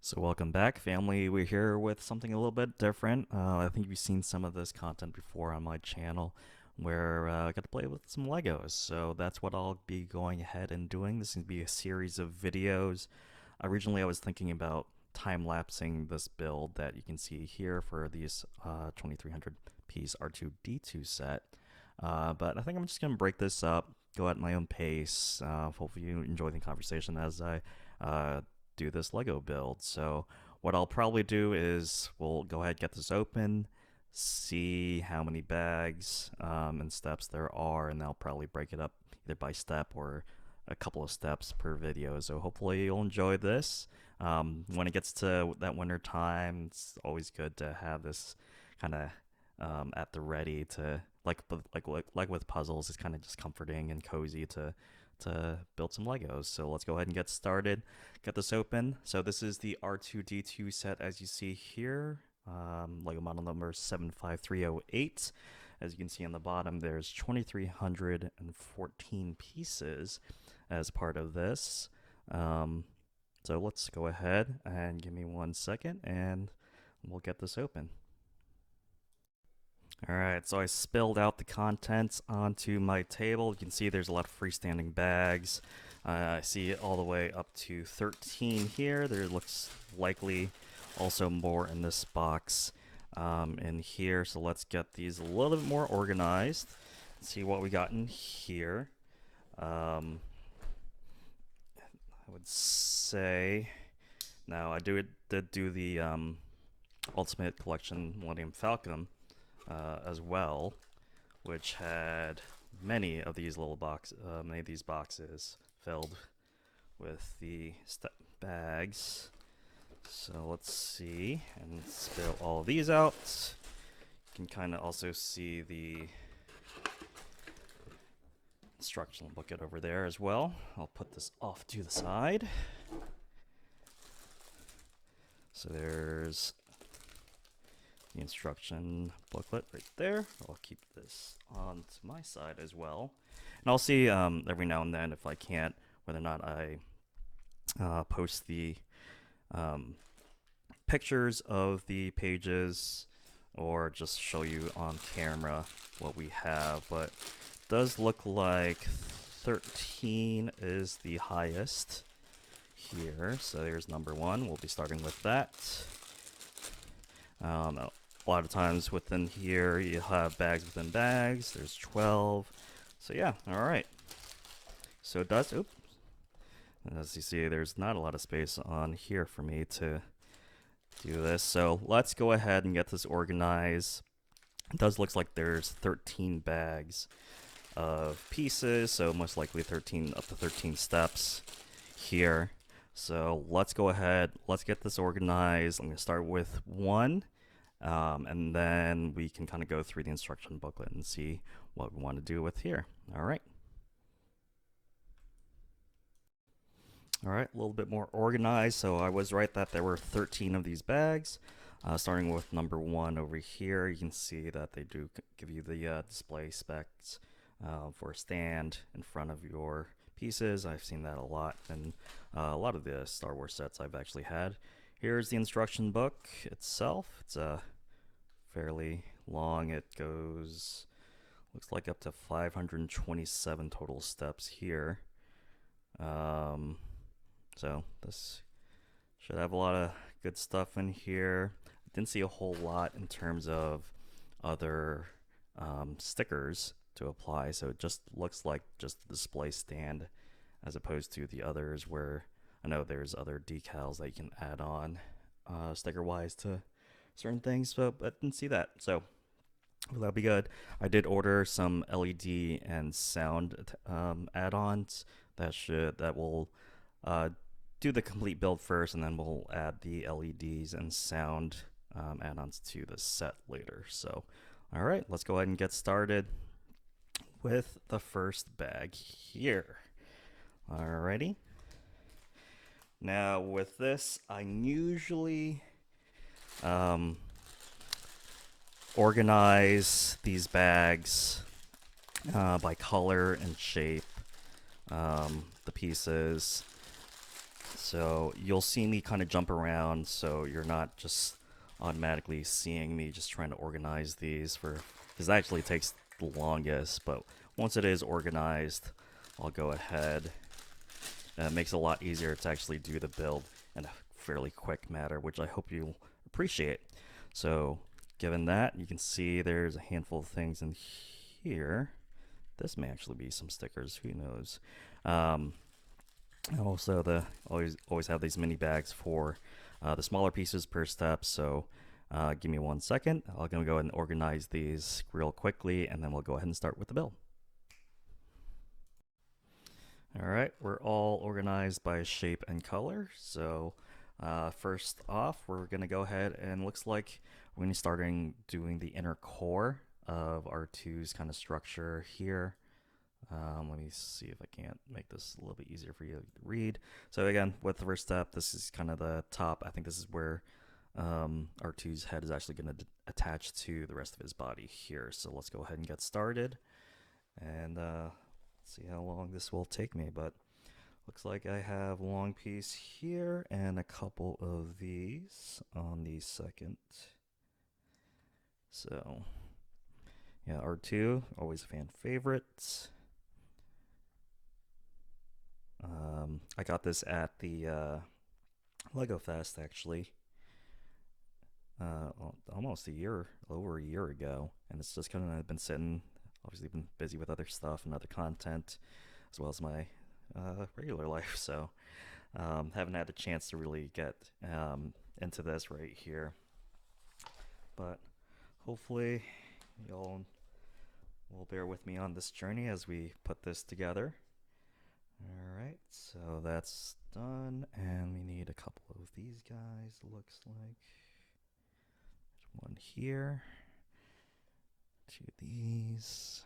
So welcome back, family. We're here with something a little bit different. I think you've seen some of this content before on my channel, where I got to play with some Legos. So that's what I'll be going ahead and doing. This is going to be a series of videos. Originally, I was thinking about time-lapsing this build that you can see here for these 2300 piece R2-D2 set. But I think I'm just going to break this up, go at my own pace. Hopefully you enjoy the conversation as I do this Lego build. So what I'll probably do is we'll go ahead, get this open, see how many bags and steps there are, and I'll probably break it up either by step or a couple of steps per video. So hopefully you'll enjoy this. When it gets to that winter time, it's always good to have this kind of at the ready to like with puzzles. It's kind of just comforting and cozy to build some Legos. So let's go ahead and get started. Get this open. So this is the R2-D2 set as you see here. Lego model number 75308. As you can see on the bottom, there's 2,314 pieces as part of this. So let's go ahead and give me 1 second and we'll get this open. Alright, so I spilled out the contents onto my table. You can see there's a lot of freestanding bags. I see it all the way up to 13 here. There looks likely also more in this box in here. So let's get these a little bit more organized. See what we got in here. I would say, now I did do the Ultimate Collection Millennium Falcon as well, which had many of these boxes filled with the bags. So let's see and spill all of these out. You can kind of also see the instructional booklet over there as well. I'll put this off to the side. So there's the instruction booklet right there. I'll keep this on to my side as well. And I'll see every now and then if I can't, whether or not I post the pictures of the pages or just show you on camera what we have. But it does look like 13 is the highest here. So there's number 1. We'll be starting with that. A lot of times within here you have bags within bags. There's 12. So yeah, all right. So it does, oops. As you see, there's not a lot of space on here for me to do this. So let's go ahead and get this organized. It does look like there's 13 bags of pieces, so most likely 13 up to 13 steps here. So let's go ahead, let's get this organized. I'm gonna start with 1. And then we can kind of go through the instruction booklet and see what we want to do with here. All right. All right, a little bit more organized. So I was right that there were 13 of these bags. Starting with number 1 over here, you can see that they do give you the display specs for a stand in front of your pieces. I've seen that a lot, and a lot of the Star Wars sets I've actually had. Here's the instruction book itself. It's fairly long. It goes, looks like up to 527 total steps here. So this should have a lot of good stuff in here. I didn't see a whole lot in terms of other stickers to apply, so it just looks like just the display stand as opposed to the others where I know there's other decals that you can add on sticker wise to certain things, but I didn't see that, so well, that'll be good. I did order some LED and sound add-ons that will do the complete build first, and then we'll add the LEDs and sound add-ons to the set later. So all right, let's go ahead and get started with the first bag here. Alrighty. Now with this, I usually organize these bags by color and shape, the pieces. So you'll see me kind of jump around, so you're not just automatically seeing me just trying to organize these for, because that actually takes the longest. But once it is organized, I'll go ahead. It makes it a lot easier to actually do the build in a fairly quick matter, which I hope you'll appreciate. So given that, you can see there's a handful of things in here. This may actually be some stickers, who knows. Also, the always have these mini bags for the smaller pieces per step. So give me 1 second. I'm gonna go ahead and organize these real quickly, and then we'll go ahead and start with the build. All right, we're all organized by shape and color. So first off, we're gonna go ahead and looks like we're gonna start doing the inner core of R2's kind of structure here. Let me see if I can't make this a little bit easier for you to read. So again, with the first step, this is kind of the top. I think this is where R2's head is actually going to attach to the rest of his body here. So let's go ahead and get started and see how long this will take me. But looks like I have a long piece here and a couple of these on the second. So yeah, R2, always a fan favorite. I got this at the Lego Fest actually, almost over a year ago, and it's just kind of been sitting. Obviously, been busy with other stuff and other content, as well as my regular life. So, haven't had the chance to really get into this right here. But hopefully, y'all will bear with me on this journey as we put this together. Alright, so that's done, and we need a couple of these guys, looks like. There's one here, 2 of these,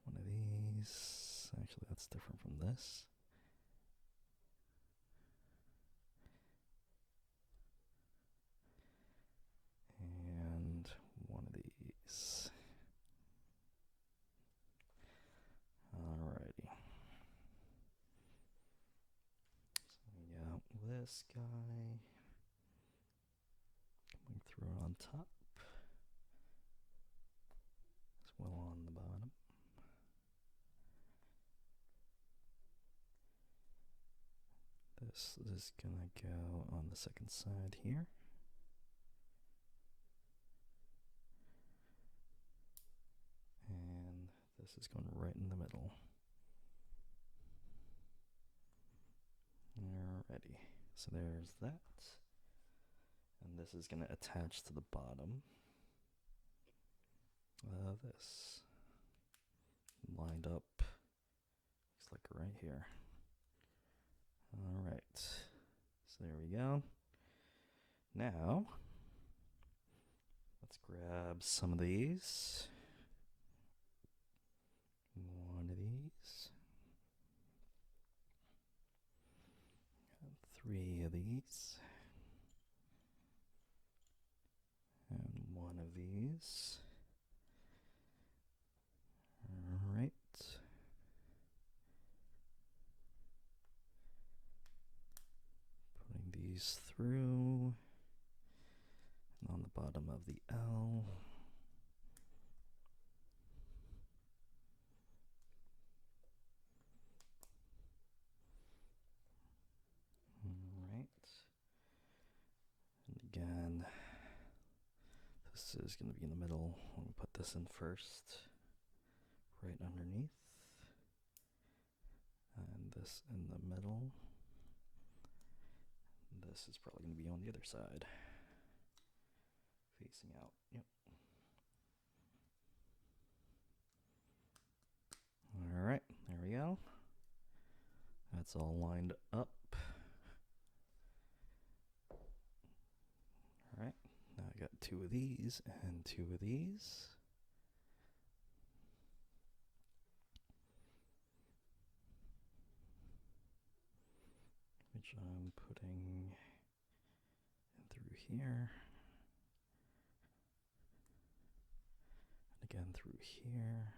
1 of these. Actually, that's different from this. And 1 of these. Alrighty. So we got this guy coming through on top, as well on the bottom. This is gonna go on the second side here. And this is going right in the middle. Alrighty, so there's that. And this is going to attach to the bottom of this. Lined up, looks like right here. Alright, so there we go. Now, let's grab some of these. 1 of these. 3 of these. And 1 of these. Alright. Putting these through. And on the bottom of the L. Again, this is going to be in the middle. Let me put this in first, right underneath, and this in the middle. This is probably going to be on the other side, facing out. Yep. All right, there we go. That's all lined up. Alright, now I got 2 of these and 2 of these. Which I'm putting through here. And again through here.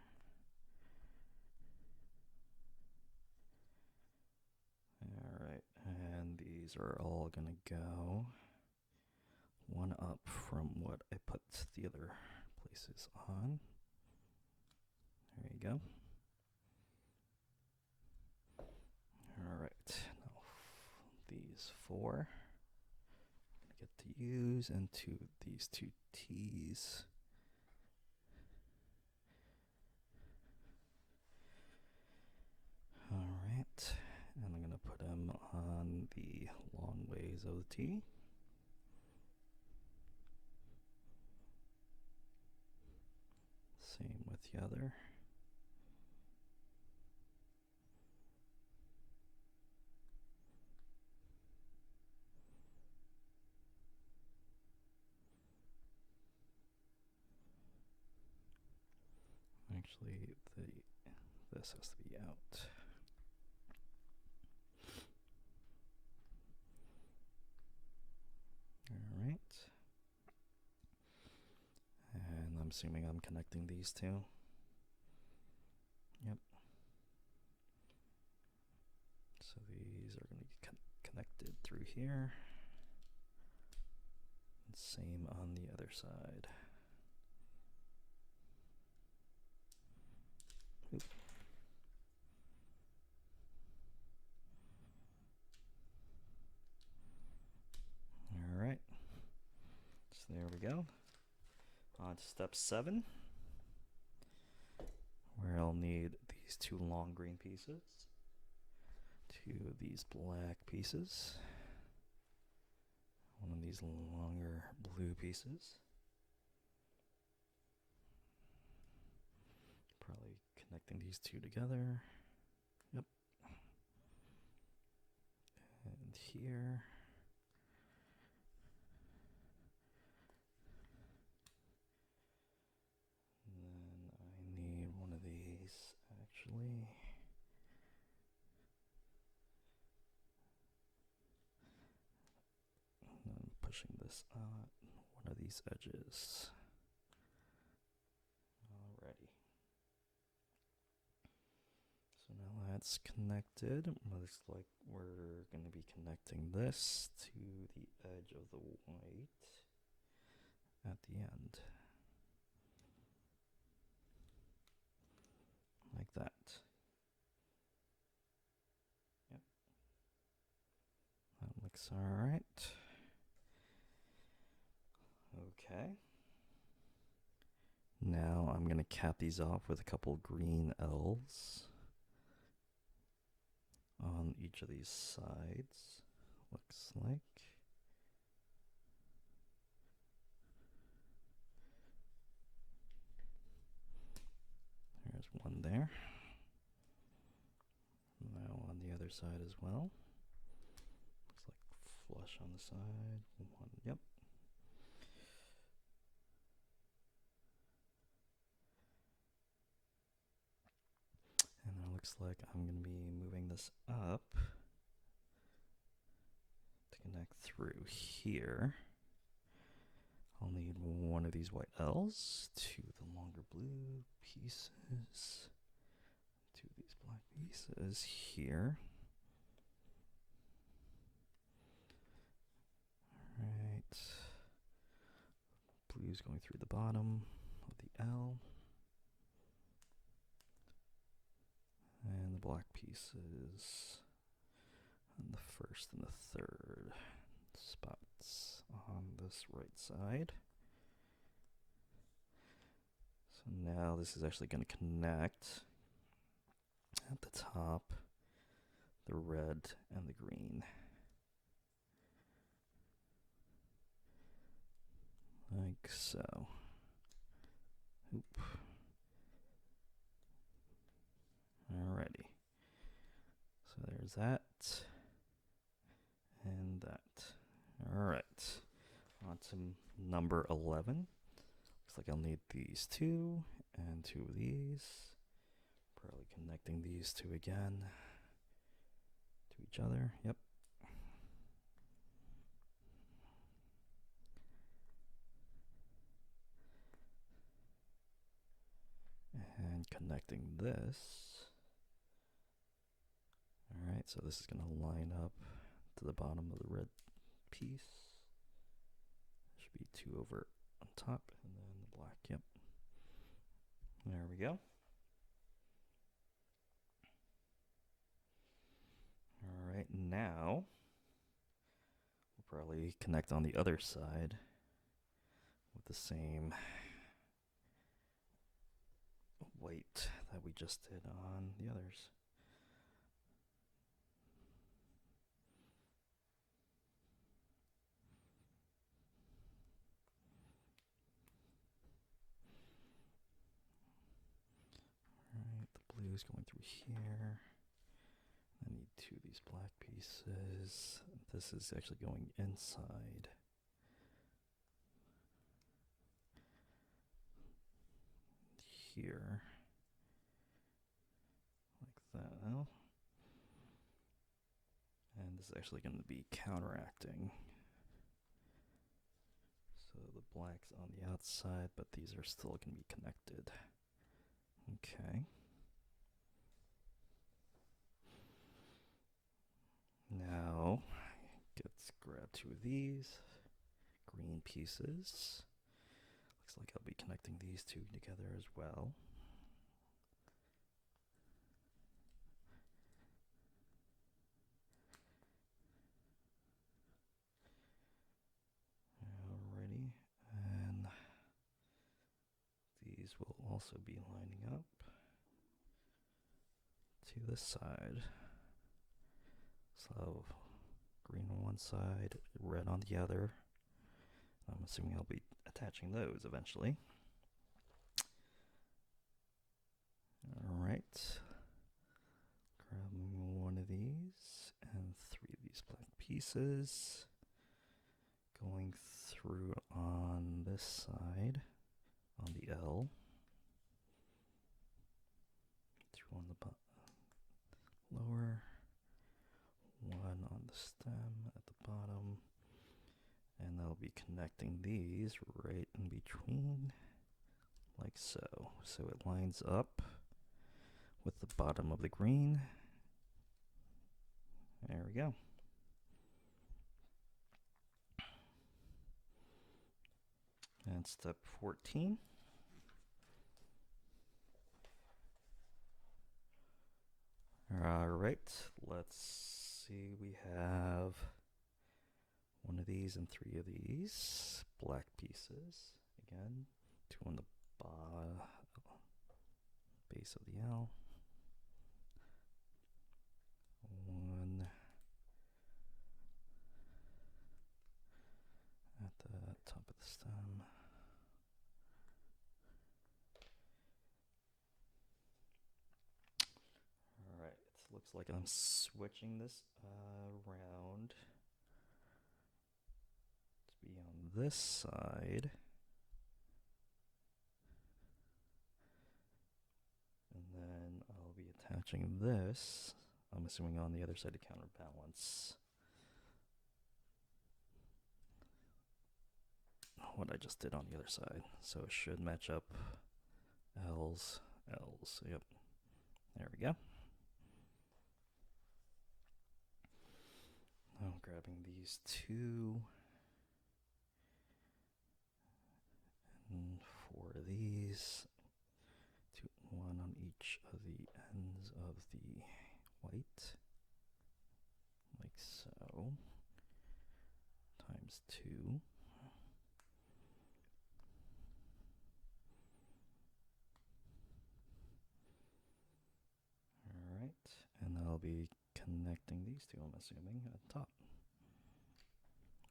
these are all gonna go one up from what I put the other places on. There you go. Alright, now these four I'm gonna get to use into these two T's. Alright, and I'm gonna put them on the long ways of the T. Same with the other. Actually, this has to be out. Alright. And I'm assuming I'm connecting these two. Yep. So these are going to be connected through here. And same on the other side. Oop. Alright. So there we go. On to step 7, where I'll need these two long green pieces, two of these black pieces, one of these longer blue pieces. Probably connecting these two together. Yep. And here. Actually, I'm pushing this out one of these edges. Alrighty. So now that's connected. Looks like we're going to be connecting this to the edge of the white at the end. Like that. Yep. That looks alright. Okay. Now I'm going to cap these off with a couple green L's on each of these sides. Looks like. There's one there. Now on the other side as well. Looks like flush on the side. One, yep. And then it looks like I'm going to be moving this up to connect through here. I'll need one of these white L's, two of the longer blue pieces, two of these black pieces here. Alright. Blue's going through the bottom of the L. And the black pieces on the first and the third spots on this right side. So now this is actually going to connect at the top, the red and the green. Like so. Oop. Alrighty. So there's that. And that. Alright. On to number 11. Looks like I'll need these two and two of these. Probably connecting these two again to each other. Yep. And connecting this. Alright, so this is going to line up to the bottom of the red piece. Should be 2 over on top, and then the black. Yep. There we go. All right, now we'll probably connect on the other side with the same white that we just did on the others. Alright, the blue is going through here. I need 2 of these black pieces. This is actually going inside. Here. Like that. And this is actually going to be counteracting. So the black's on the outside, but these are still going to be connected. Okay. Now, let's grab 2 of these green pieces. Looks like I'll be connecting these 2 together as well. Alrighty, and these will also be lining up to this side. So green on one side, red on the other. I'm assuming I'll be attaching those eventually. Alright. Grabbing 1 of these and 3 of these black pieces. Going through on this side, on the L. 2 on the lower. 1 on the stem at the bottom, and I'll be connecting these right in between, like so. So it lines up with the bottom of the green. There we go. And step 14. All right, let's see. We have 1 of these and 3 of these black pieces. Again, 2 on the base of the L. 1 at the top of the stem. Alright, it looks like I'm switching this around to be on this side. And then I'll be attaching this, I'm assuming, on the other side to counterbalance what I just did on the other side. So it should match up. L's, L's, yep. There we go. Now I'm grabbing these 2 and 4 of these. 1 on each of the ends of the white, like so, times 2. Alright, and I'll be connecting these 2, I'm assuming, at the top.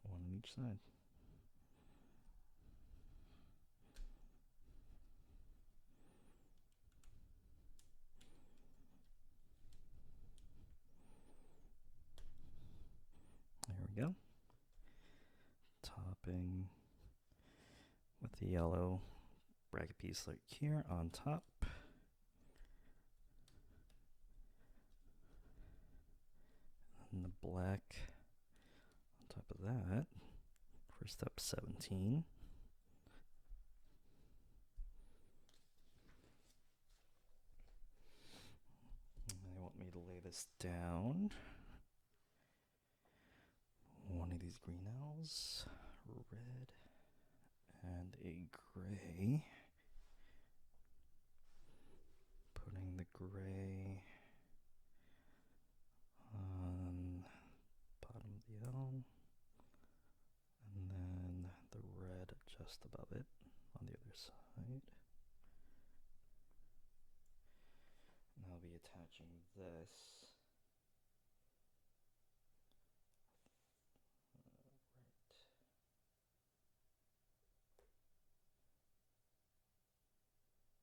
1 on each side. There we go. Topping with the yellow bracket piece like here on top. And the black on top of that for step 17. And they want me to lay this down. these green L's, red, and a gray. Putting the gray on bottom of the L, and then the red just above it on the other side. And I'll be attaching this.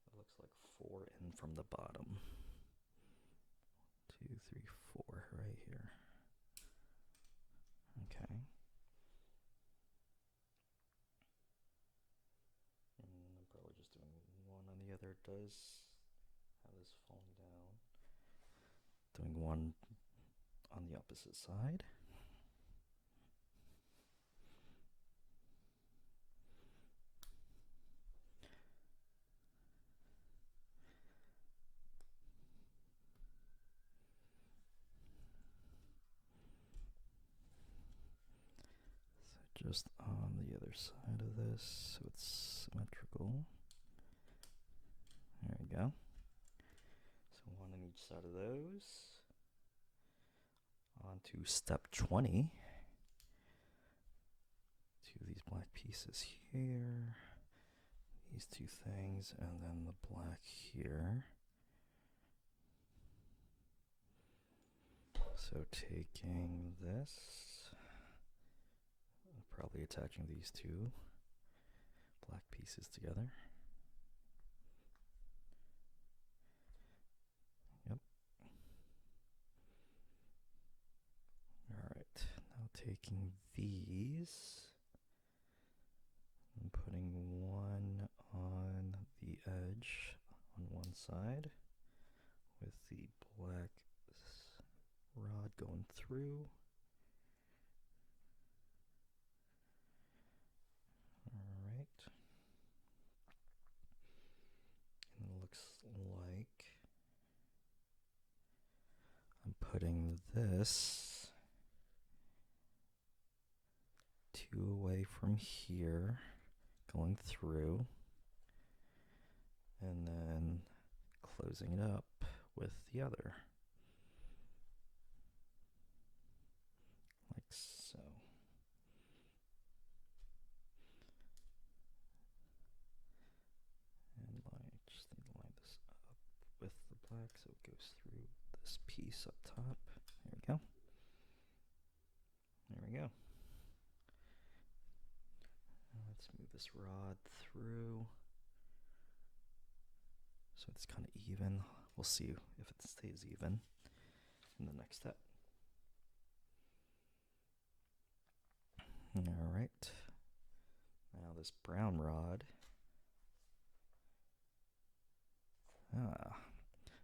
It looks like 4 in from the bottom. 2, 3, 4 right here. Okay. And I'm probably just doing one on the other. It does have this falling down. Doing one on the opposite side. So just on the other side of this, so it's symmetrical. There we go. So one on each side of those. On to step 20. 2 of these black pieces here. These 2 things, and then the black here. So taking this, probably attaching these 2 black pieces together. Yep. Alright, now taking these and putting one on the edge on one side with the black rod going through. Alright. And it looks like I'm putting this 2 away from here, going through, and then closing it up with the other. Like so. And just need to line this up with the black so it goes through this piece up top. There we go. There we go. Now let's move this rod through so it's kind of even. We'll see if it stays even in the next step. Alright, now this brown rod.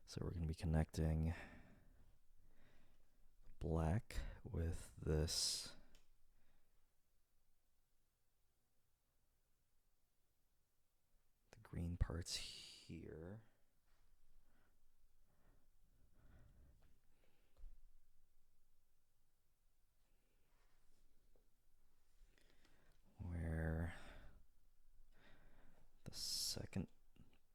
So we're going to be connecting black with this the green parts here. Where the second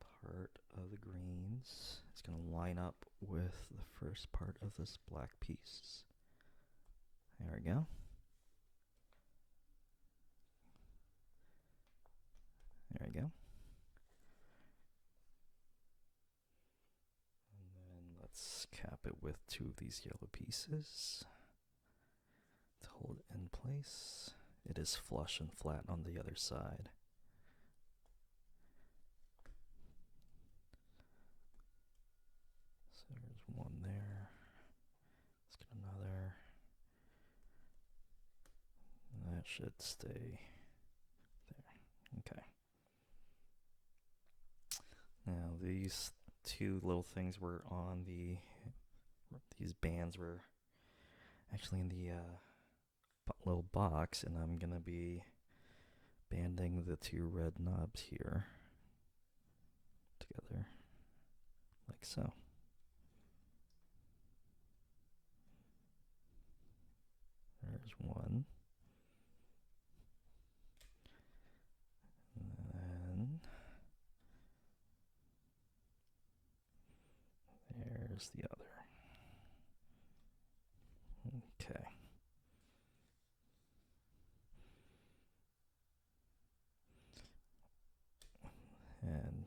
part of the greens is going to line up with the first part of this black piece. There we go. There we go. And then let's cap it with 2 of these yellow pieces to hold it in place. It is flush and flat on the other side. So there's one there. Let's get another. And that should stay there. Okay. Now these 2 little things were on these bands were actually in the little box, and I'm gonna be banding the 2 red knobs here together like so. There's one. Okay.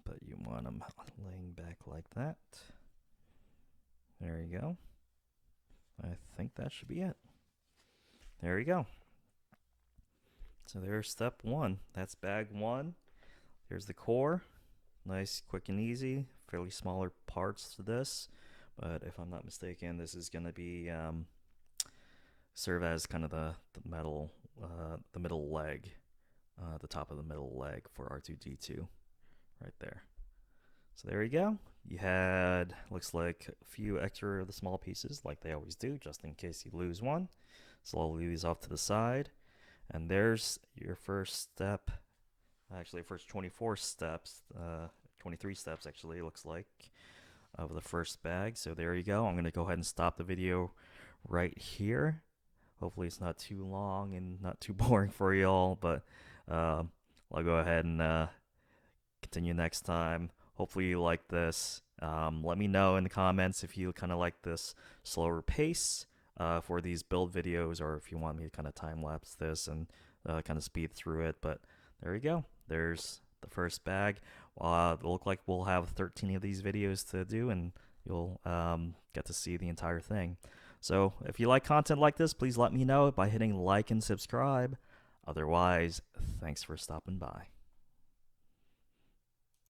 But you want them laying back like that. There you go. I think that should be it. There you go. So there's step one. That's bag one. Here's the core. Nice, quick and easy. Fairly smaller parts to this, but if I'm not mistaken, this is going to be serve as kind of the middle leg, the top of the middle leg for R2-D2, right there. So there you go. You had, looks like, a few extra of the small pieces, like they always do, just in case you lose one. So I'll leave these off to the side. And there's your first step. Actually, first 24 steps, 23 steps actually, it looks like, of the first bag. So there you go. I'm going to go ahead and stop the video right here. Hopefully it's not too long and not too boring for you all, but I'll go ahead and continue next time. Hopefully you like this. Let me know in the comments if you kind of like this slower pace for these build videos, or if you want me to kind of time lapse this and kind of speed through it. But there you go. There's the first bag. It'll look like we'll have 13 of these videos to do, and you'll get to see the entire thing. So if you like content like this, please let me know by hitting like and subscribe. Otherwise, thanks for stopping by.